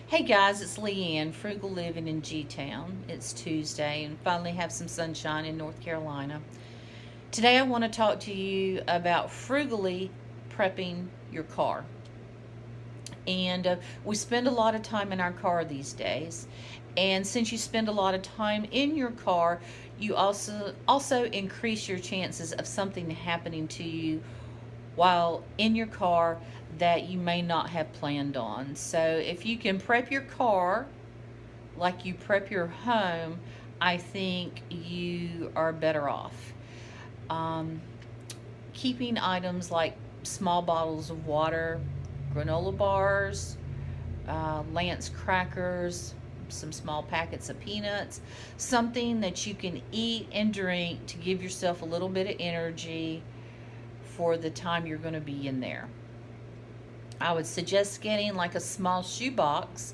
Hey guys, it's Leanne, Frugal Living in G-Town. It's Tuesday and finally have some sunshine in North Carolina. Today I want to talk to you about frugally prepping your car. And we spend a lot of time in our car these days. And since you spend a lot of time in your car, you also increase your chances of something happening to you while in your car that you may not have planned on. So if you can prep your car like you prep your home, I think you are better off. Um, Keeping items like small bottles of water, granola bars, Lance crackers, some small packets of peanuts, something that you can eat and drink to give yourself a little bit of energy for the time you're going to be in there. I would suggest getting like a small shoebox,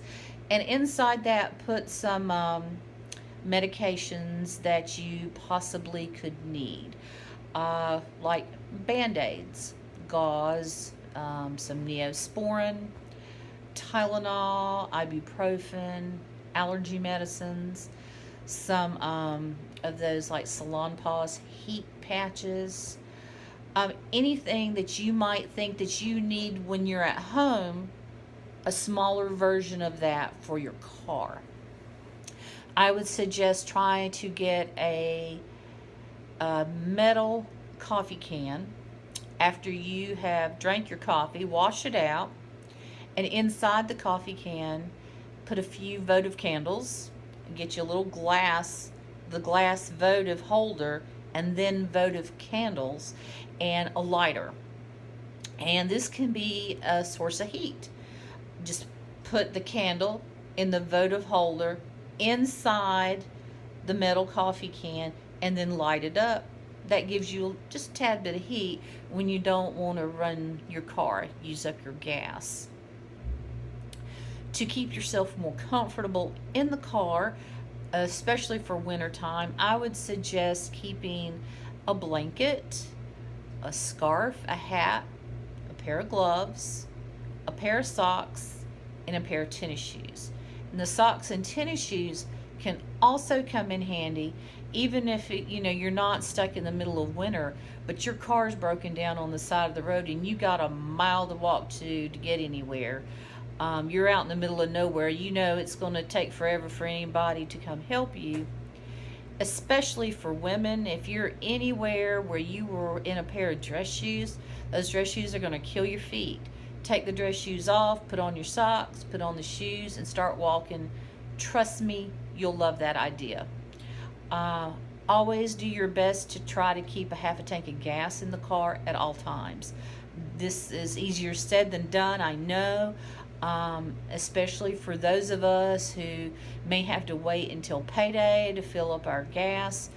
and inside that put some medications that you possibly could need, like band aids, gauze, some neosporin, Tylenol, ibuprofen, allergy medicines, some of those like Salonpas heat patches, anything that you might think that you need when you're at home, a smaller version of that for your car. I would suggest trying to get a metal coffee can. After you have drank your coffee, wash it out, and inside the coffee can, put a few votive candles. Get you a little glass, the glass votive holder, and then votive candles, and a lighter. And this can be a source of heat. Just put the candle in the votive holder inside the metal coffee can and then light it up. That gives you just a tad bit of heat when you don't want to run your car, use up your gas. To keep yourself more comfortable in the car, especially for wintertime, I would suggest keeping a blanket, a scarf, a hat, a pair of gloves, a pair of socks, and a pair of tennis shoes. And the socks and tennis shoes can also come in handy even if you're not stuck in the middle of winter, but your car's broken down on the side of the road and you got a mile to walk to get anywhere. You're out in the middle of nowhere. It's going to take forever for anybody to come help you, especially for women. If you're anywhere where you were in a pair of dress shoes, those dress shoes are going to kill your feet. Take the dress shoes off, put on your socks, put on the shoes, and start walking. Trust me, you'll love that idea. Uh, Always do your best to try to keep a half a tank of gas in the car at all times. This is easier said than done, I know, especially for those of us who may have to wait until payday to fill up our gas.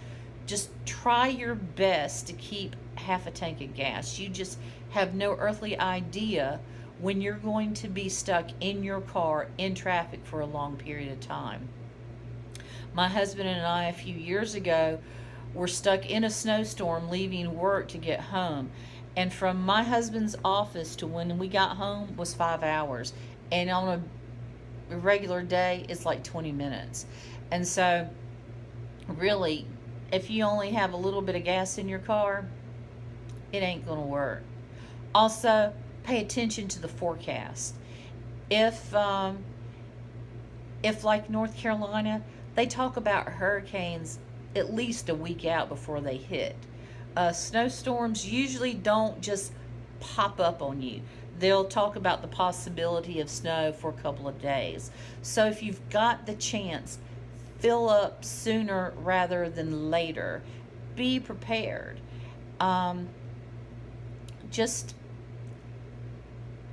Just try your best to keep half a tank of gas. You just have no earthly idea when you're going to be stuck in your car in traffic for a long period of time. My husband and I, a few years ago, were stuck in a snowstorm leaving work to get home. And from my husband's office to when we got home was 5 hours. And on a regular day, it's like 20 minutes. And so, really, if you only have a little bit of gas in your car, it ain't going to work. Also, pay attention to the forecast. If, like North Carolina, they talk about hurricanes at least a week out before they hit. Snowstorms usually don't just pop up on you. They'll talk about the possibility of snow for a couple of days. So if you've got the chance, fill up sooner rather than later. Be prepared. Just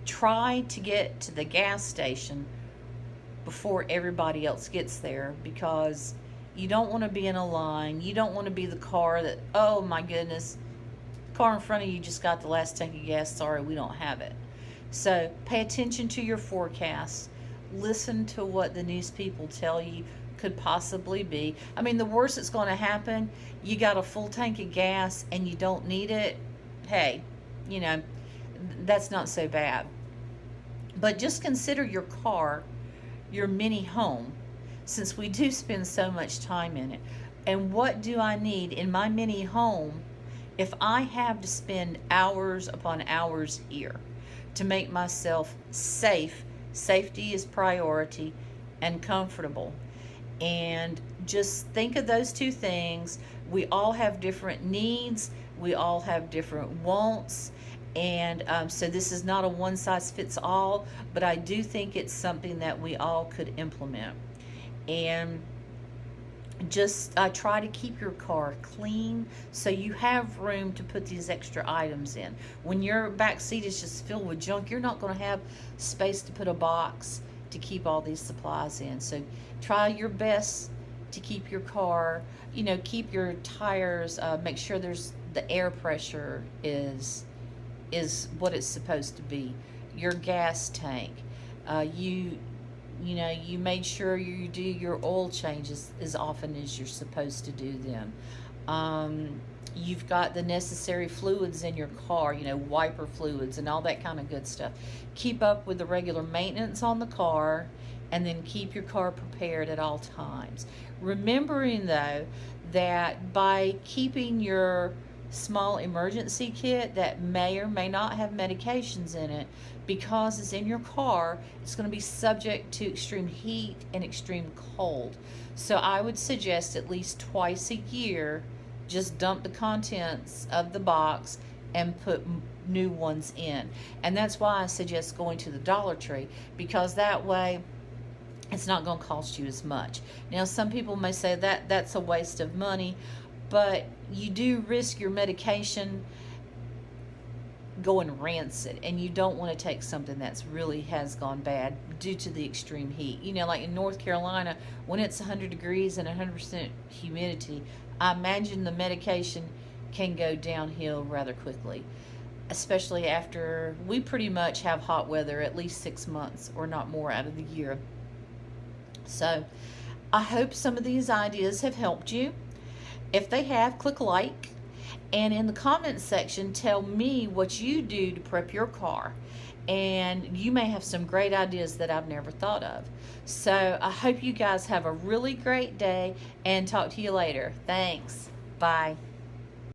try to get to the gas station before everybody else gets there, because you don't want to be in a line. You don't want to be the car that, oh my goodness, car in front of you just got the last tank of gas. Sorry, we don't have it. So pay attention to your forecast. Listen to what the news people tell you could possibly be. I mean, the worst that's going to happen, you got a full tank of gas and you don't need it. Hey, that's not so bad. But just consider your car your mini home, since we do spend so much time in it. And what do I need in my mini home if I have to spend hours upon hours here to make myself safe? Safety is priority, and comfortable. And just think of those two things. We all have different needs, we all have different wants. And so this is not a one size fits all, but I do think it's something that we all could implement. And just try to keep your car clean so you have room to put these extra items in. When your back seat is just filled with junk, you're not going to have space to put a box to keep all these supplies in. So try your best to keep your car, keep your tires, make sure there's the air pressure is what it's supposed to be. Your gas tank, you made sure you do your oil changes as often as you're supposed to do them. You've got the necessary fluids in your car, wiper fluids and all that kind of good stuff. Keep up with the regular maintenance on the car, and then keep your car prepared at all times. Remembering, though, that by keeping your small emergency kit that may or may not have medications in it, because it's in your car, it's going to be subject to extreme heat and extreme cold. So I would suggest at least twice a year, just dump the contents of the box and put new ones in. And that's why I suggest going to the Dollar Tree, because that way it's not going to cost you as much. Now, some people may say that that's a waste of money, but you do risk your medication going rancid, and you don't want to take something that's really has gone bad due to the extreme heat. Like in North Carolina, when it's 100 degrees and 100% humidity, I imagine the medication can go downhill rather quickly, especially after we pretty much have hot weather at least 6 months or not more out of the year. So I hope some of these ideas have helped you. If they have, click like, and in the comments section tell me what you do to prep your car, and you may have some great ideas that I've never thought of. So I hope you guys have a really great day, and talk to you later. Thanks. Bye.